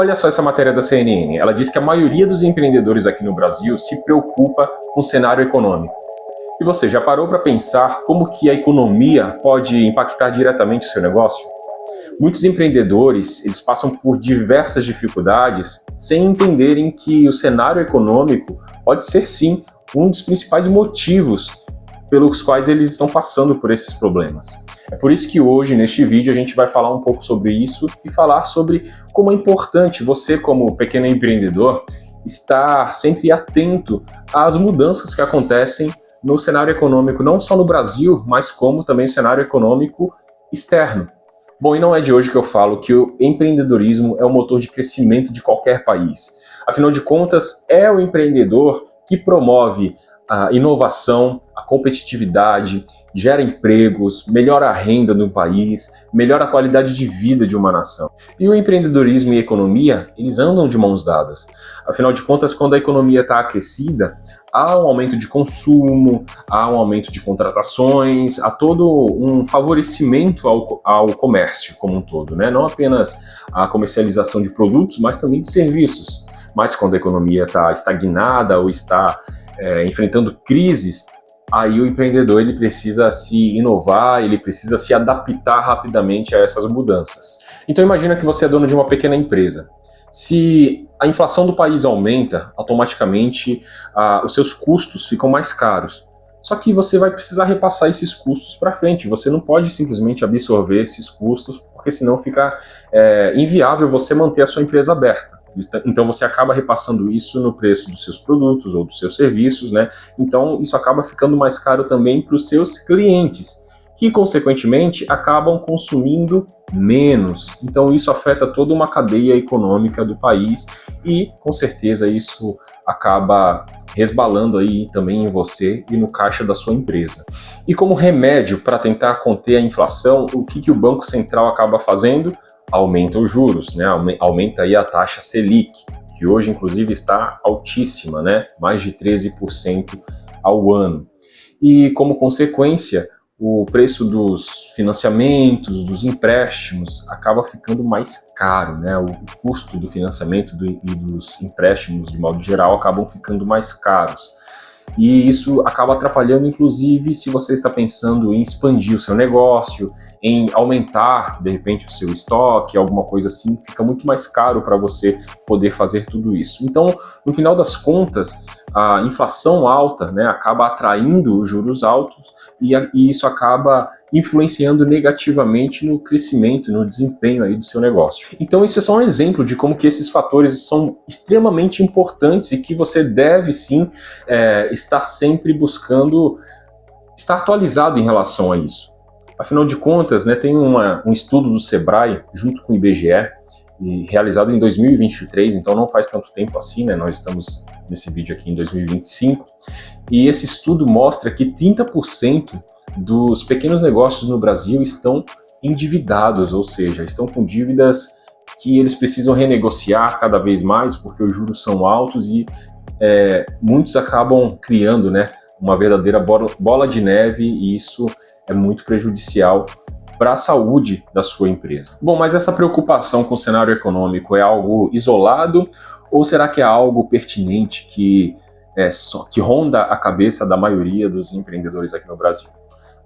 Olha só essa matéria da CNN. Ela diz que a maioria dos empreendedores aqui no Brasil se preocupa com o cenário econômico. E você já parou para pensar como que a economia pode impactar diretamente o seu negócio? Muitos empreendedores, eles passam por diversas dificuldades sem entenderem que o cenário econômico pode ser sim um dos principais motivos pelos quais eles estão passando por esses problemas. É por isso que hoje, neste vídeo, a gente vai falar um pouco sobre isso e falar sobre como é importante você, como pequeno empreendedor, estar sempre atento às mudanças que acontecem no cenário econômico, não só no Brasil, mas como também o cenário econômico externo. Bom, e não é de hoje que eu falo que o empreendedorismo é o motor de crescimento de qualquer país. Afinal de contas, é o empreendedor que promove a inovação, a competitividade, gera empregos, melhora a renda no país, melhora a qualidade de vida de uma nação. E o empreendedorismo e a economia, eles andam de mãos dadas. Afinal de contas, quando a economia está aquecida, há um aumento de consumo, há um aumento de contratações, há todo um favorecimento ao comércio como um todo, né? Não apenas a comercialização de produtos, mas também de serviços. Mas quando a economia está estagnada ou está enfrentando crises, aí o empreendedor ele precisa se inovar, ele precisa se adaptar rapidamente a essas mudanças. Então imagina que você é dono de uma pequena empresa. Se a inflação do país aumenta, automaticamente os seus custos ficam mais caros. Só que você vai precisar repassar esses custos para frente. Você não pode simplesmente absorver esses custos, porque senão fica inviável você manter a sua empresa aberta. Então você acaba repassando isso no preço dos seus produtos ou dos seus serviços, né? Então isso acaba ficando mais caro também para os seus clientes, que consequentemente acabam consumindo menos. Então isso afeta toda uma cadeia econômica do país e com certeza isso acaba resbalando aí também em você e no caixa da sua empresa. E como remédio para tentar conter a inflação, o que o Banco Central acaba fazendo? Aumenta os juros, né? Aumenta aí a taxa Selic, que hoje inclusive está altíssima, né? Mais de 13% ao ano. E como consequência, o preço dos financiamentos, dos empréstimos, acaba ficando mais caro, né? O custo do financiamento e dos empréstimos, de modo geral, acabam ficando mais caros. E isso acaba atrapalhando, inclusive, se você está pensando em expandir o seu negócio, em aumentar, de repente, o seu estoque, alguma coisa assim, fica muito mais caro para você poder fazer tudo isso. Então, no final das contas, a inflação alta, né, acaba atraindo os juros altos e isso acaba influenciando negativamente no crescimento, no desempenho aí do seu negócio. Então isso é só um exemplo de como que esses fatores são extremamente importantes e que você deve sim estar sempre buscando estar atualizado em relação a isso. Afinal de contas, né, tem um estudo do Sebrae junto com o IBGE, realizado em 2023, então não faz tanto tempo assim, né? Nós estamos nesse vídeo aqui em 2025, e esse estudo mostra que 30% dos pequenos negócios no Brasil estão endividados, ou seja, estão com dívidas que eles precisam renegociar cada vez mais porque os juros são altos e muitos acabam criando, né, uma verdadeira bola de neve, e isso é muito prejudicial para a saúde da sua empresa. Bom, mas essa preocupação com o cenário econômico é algo isolado ou será que é algo pertinente que ronda a cabeça da maioria dos empreendedores aqui no Brasil?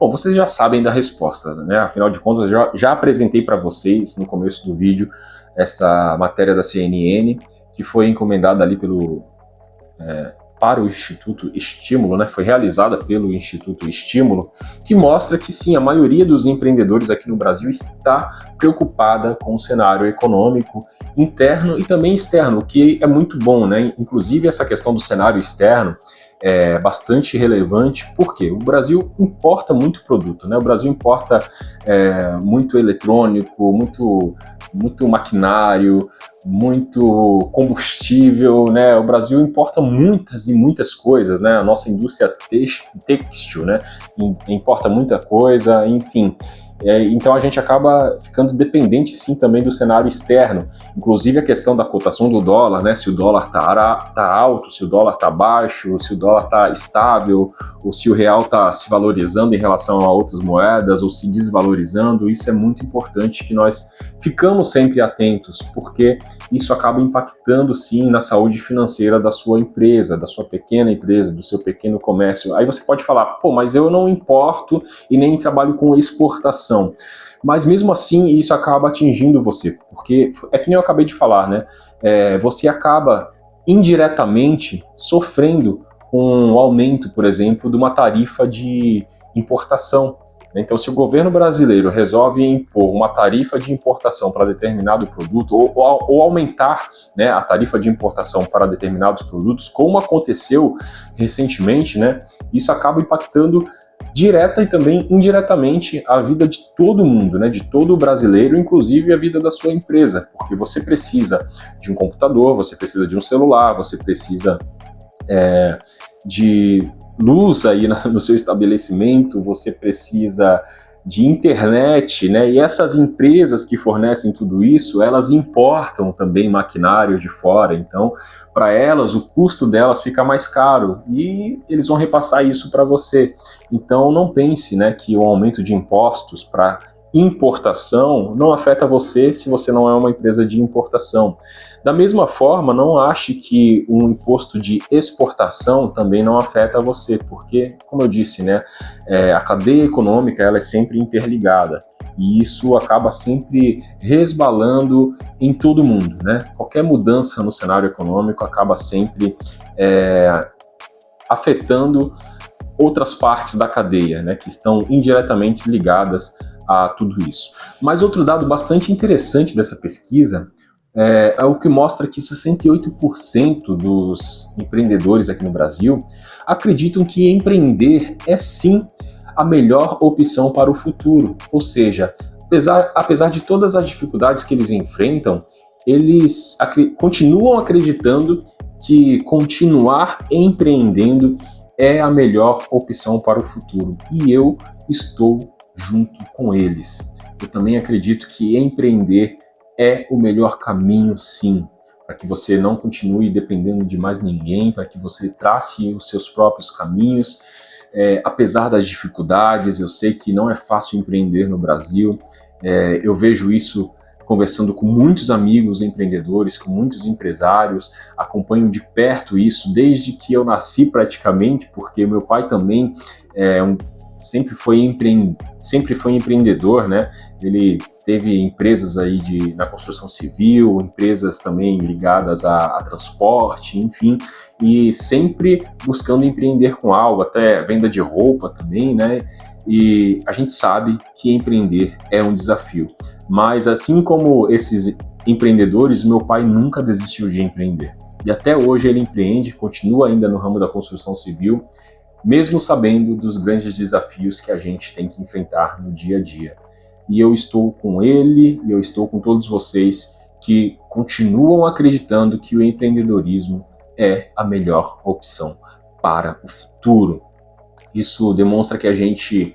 Bom, vocês já sabem da resposta, né? Afinal de contas, já apresentei para vocês no começo do vídeo essa matéria da CNN que foi encomendada ali para o Instituto Estímulo, né? Foi realizada pelo Instituto Estímulo, que mostra que sim, a maioria dos empreendedores aqui no Brasil está preocupada com o cenário econômico interno e também externo, o que é muito bom, né? Inclusive essa questão do cenário externo é bastante relevante, porque o Brasil importa muito produto, né? O Brasil importa muito eletrônico, muito maquinário, muito combustível, né? O Brasil importa muitas e muitas coisas, né? A nossa indústria têxtil, né? Importa muita coisa, enfim. Então a gente acaba ficando dependente sim também do cenário externo, inclusive a questão da cotação do dólar, né? Se o dólar tá alto, se o dólar tá baixo, se o dólar tá estável, ou se o real tá se valorizando em relação a outras moedas, ou se desvalorizando. Isso é muito importante que nós ficamos sempre atentos, porque isso acaba impactando sim na saúde financeira da sua empresa, da sua pequena empresa, do seu pequeno comércio. Aí você pode falar, pô, mas eu não importo e nem trabalho com exportação. Mas mesmo assim, isso acaba atingindo você, porque é que nem eu acabei de falar, né? Você acaba indiretamente sofrendo com o aumento, por exemplo, de uma tarifa de importação. Então, se o governo brasileiro resolve impor uma tarifa de importação para determinado produto, ou aumentar, né, a tarifa de importação para determinados produtos, como aconteceu recentemente, né, isso acaba impactando direta e também indiretamente a vida de todo mundo, né, de todo brasileiro, inclusive a vida da sua empresa, porque você precisa de um computador, você precisa de um celular, você precisa de luz aí no seu estabelecimento, você precisa de internet, né? E essas empresas que fornecem tudo isso, elas importam também maquinário de fora, então para elas o custo delas fica mais caro e eles vão repassar isso para você. Então não pense, né, que o aumento de impostos para importação não afeta você se você não é uma empresa de importação. Da mesma forma, não ache que um imposto de exportação também não afeta você, porque, como eu disse, né, a cadeia econômica ela é sempre interligada e isso acaba sempre resbalando em todo mundo, né? Qualquer mudança no cenário econômico acaba sempre afetando outras partes da cadeia, né, que estão indiretamente ligadas a tudo isso. Mas outro dado bastante interessante dessa pesquisa é o que mostra que 68% dos empreendedores aqui no Brasil acreditam que empreender é sim a melhor opção para o futuro. Ou seja, apesar de todas as dificuldades que eles enfrentam, eles continuam acreditando que continuar empreendendo é a melhor opção para o futuro. E eu estou junto com eles. Eu também acredito que empreender é o melhor caminho, sim, para que você não continue dependendo de mais ninguém, para que você trace os seus próprios caminhos. Apesar das dificuldades, eu sei que não é fácil empreender no Brasil. Eu vejo isso conversando com muitos amigos empreendedores, com muitos empresários, acompanho de perto isso desde que eu nasci praticamente, porque meu pai também sempre foi empreendedor, né? Ele teve empresas aí na construção civil, empresas também ligadas a transporte, enfim, e sempre buscando empreender com algo, até venda de roupa também, né? E a gente sabe que empreender é um desafio. Mas assim como esses empreendedores, meu pai nunca desistiu de empreender. E até hoje ele empreende, continua ainda no ramo da construção civil, mesmo sabendo dos grandes desafios que a gente tem que enfrentar no dia a dia. E eu estou com ele, e eu estou com todos vocês que continuam acreditando que o empreendedorismo é a melhor opção para o futuro. Isso demonstra que a gente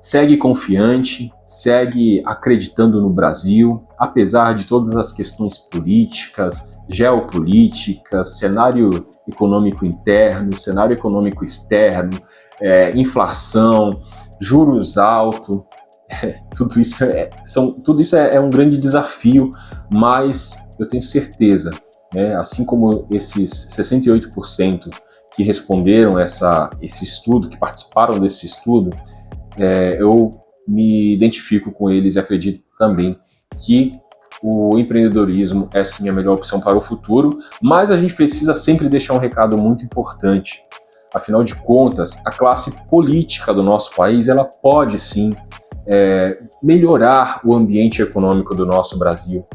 segue confiante, segue acreditando no Brasil, apesar de todas as questões políticas, geopolíticas, cenário econômico interno, cenário econômico externo, inflação, juros altos, tudo isso é um grande desafio, mas eu tenho certeza, né, assim como esses 68% que responderam esse estudo, que participaram desse estudo, eu me identifico com eles e acredito também que o empreendedorismo é sim a melhor opção para o futuro, mas a gente precisa sempre deixar um recado muito importante. Afinal de contas, a classe política do nosso país, ela pode sim melhorar o ambiente econômico do nosso Brasil,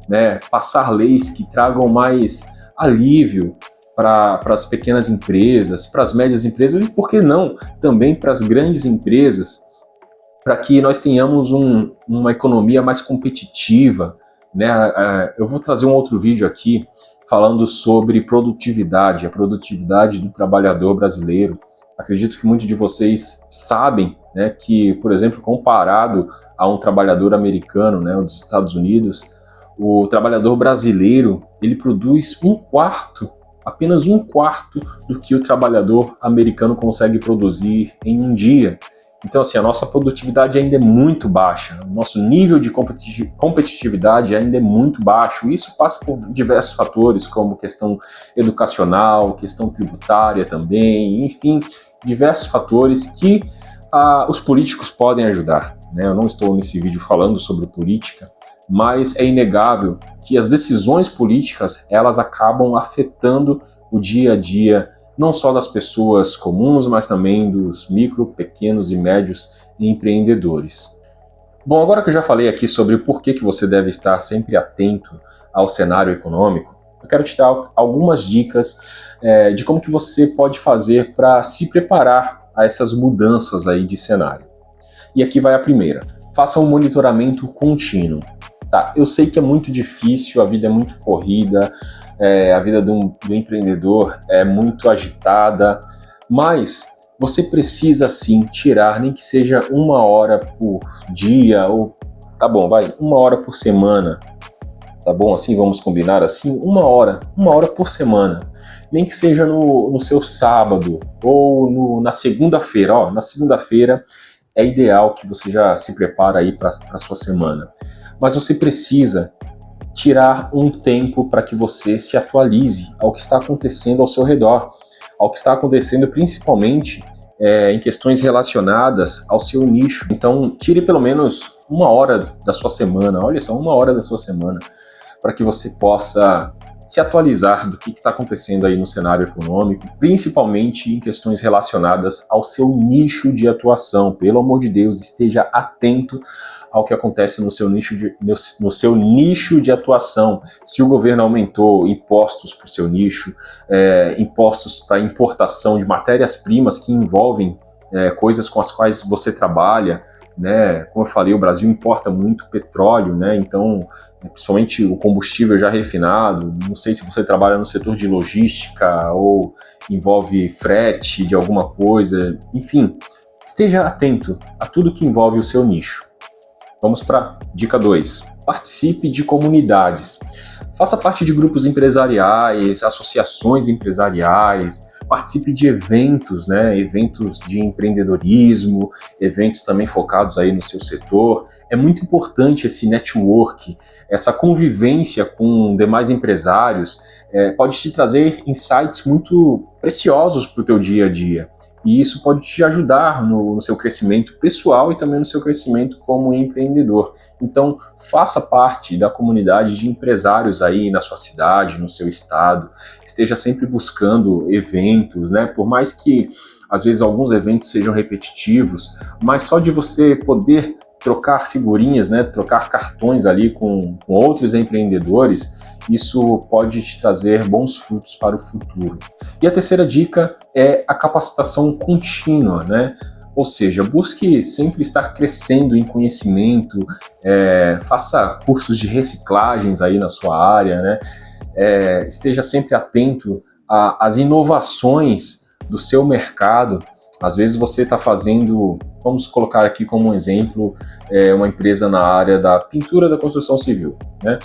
né? Passar leis que tragam mais alívio para as pequenas empresas, para as médias empresas e, por que não, também para as grandes empresas, para que nós tenhamos uma economia mais competitiva, né? Eu vou trazer um outro vídeo aqui falando sobre produtividade, a produtividade do trabalhador brasileiro, Acredito que muitos de vocês sabem, né, que, por exemplo, comparado a um trabalhador americano, né, dos Estados Unidos, o trabalhador brasileiro, ele produz apenas um quarto do que o trabalhador americano consegue produzir em um dia. Então, assim, a nossa produtividade ainda é muito baixa, o nosso nível de competitividade ainda é muito baixo. Isso passa por diversos fatores, como questão educacional, questão tributária também, enfim, diversos fatores que os políticos podem ajudar, né? Eu não estou nesse vídeo falando sobre política, mas é inegável que as decisões políticas, elas acabam afetando o dia a dia, não só das pessoas comuns, mas também dos micro, pequenos e médios empreendedores. Bom, agora que eu já falei aqui sobre o porquê que você deve estar sempre atento ao cenário econômico, eu quero te dar algumas dicas de como que você pode fazer para se preparar a essas mudanças aí de cenário. E aqui vai a primeira. Faça um monitoramento contínuo. Tá, eu sei que é muito difícil, a vida é muito corrida, a vida do empreendedor é muito agitada, mas você precisa sim tirar, nem que seja 1 hora por dia, ou tá bom, vai, 1 hora por semana, tá bom? Assim, vamos combinar assim, 1 hora por semana, nem que seja no seu sábado ou na segunda-feira. Ó, na segunda-feira é ideal que você já se prepara aí para a sua semana. Mas você precisa tirar um tempo para que você se atualize ao que está acontecendo ao seu redor, ao que está acontecendo principalmente em questões relacionadas ao seu nicho. Então, tire pelo menos 1 hora da sua semana, olha só, 1 hora da sua semana, para que você possa se atualizar do que está acontecendo aí no cenário econômico, principalmente em questões relacionadas ao seu nicho de atuação. Pelo amor de Deus, esteja atento ao que acontece no seu nicho de atuação. Se o governo aumentou impostos para o seu nicho, impostos para importação de matérias-primas que envolvem coisas com as quais você trabalha, né? Como eu falei, o Brasil importa muito petróleo, né? Então, principalmente o combustível já refinado. Não sei se você trabalha no setor de logística ou envolve frete de alguma coisa. Enfim, esteja atento a tudo que envolve o seu nicho. Vamos para dica 2. Participe de comunidades. Faça parte de grupos empresariais, associações empresariais, participe de eventos, né? Eventos de empreendedorismo, eventos também focados aí no seu setor. É muito importante esse network, essa convivência com demais empresários, pode te trazer insights muito preciosos para o teu dia a dia. E isso pode te ajudar no seu crescimento pessoal e também no seu crescimento como empreendedor. Então, faça parte da comunidade de empresários aí na sua cidade, no seu estado. Esteja sempre buscando eventos, né? Por mais que, às vezes, alguns eventos sejam repetitivos, mas só de você poder trocar figurinhas, né? Trocar cartões ali com outros empreendedores, isso pode te trazer bons frutos para o futuro. E a terceira dica é a capacitação contínua, né? Ou seja, busque sempre estar crescendo em conhecimento, faça cursos de reciclagens aí na sua área, né? Esteja sempre atento às inovações do seu mercado. Às vezes você está fazendo, vamos colocar aqui como um exemplo, uma empresa na área da pintura da construção civil, né?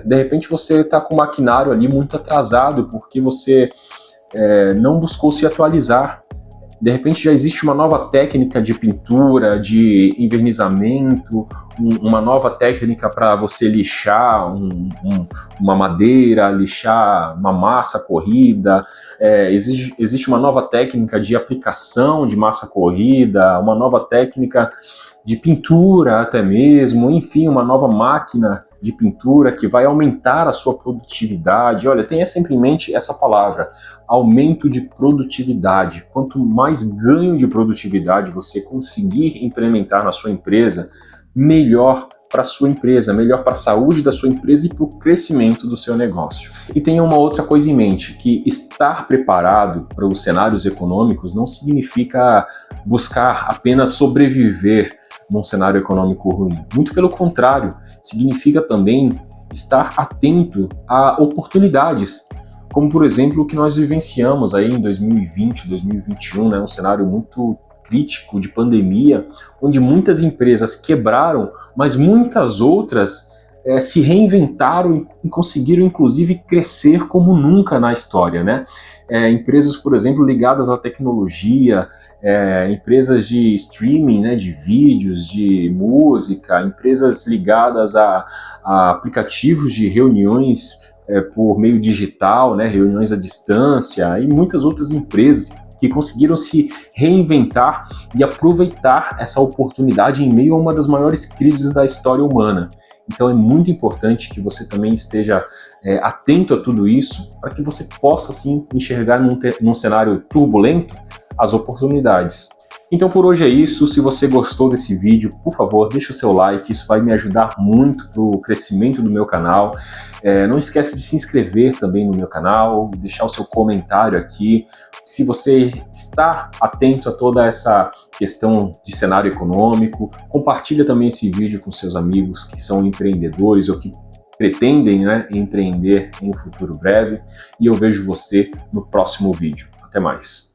De repente você está com o maquinário ali muito atrasado porque você não buscou se atualizar. De repente já existe uma nova técnica de pintura, de envernizamento, uma nova técnica para você lixar uma madeira, lixar uma massa corrida, existe uma nova técnica de aplicação de massa corrida, uma nova técnica de pintura até mesmo, enfim, uma nova máquina de pintura que vai aumentar a sua produtividade. Olha, tenha sempre em mente essa palavra, aumento de produtividade. Quanto mais ganho de produtividade você conseguir implementar na sua empresa, melhor para a sua empresa, melhor para a saúde da sua empresa e para o crescimento do seu negócio. E tenha uma outra coisa em mente, que estar preparado para os cenários econômicos não significa buscar apenas sobreviver num cenário econômico ruim. Muito pelo contrário, significa também estar atento a oportunidades. como por exemplo o que nós vivenciamos aí em 2020, 2021, né, um cenário muito crítico de pandemia, onde muitas empresas quebraram, mas muitas outras se reinventaram e conseguiram inclusive crescer como nunca na história, né? Empresas, por exemplo, ligadas à tecnologia, empresas de streaming, né, de vídeos, de música, empresas ligadas a aplicativos de reuniões por meio digital, né, reuniões à distância, e muitas outras empresas que conseguiram se reinventar e aproveitar essa oportunidade em meio a uma das maiores crises da história humana. Então é muito importante que você também esteja atento a tudo isso, para que você possa, sim, enxergar num cenário turbulento as oportunidades. Então por hoje é isso. Se você gostou desse vídeo, por favor, deixa o seu like, isso vai me ajudar muito para o crescimento do meu canal. Não esquece de se inscrever também no meu canal, deixar o seu comentário aqui. Se você está atento a toda essa questão de cenário econômico, compartilha também esse vídeo com seus amigos que são empreendedores ou que pretendem, né, empreender em um futuro breve. E eu vejo você no próximo vídeo. Até mais.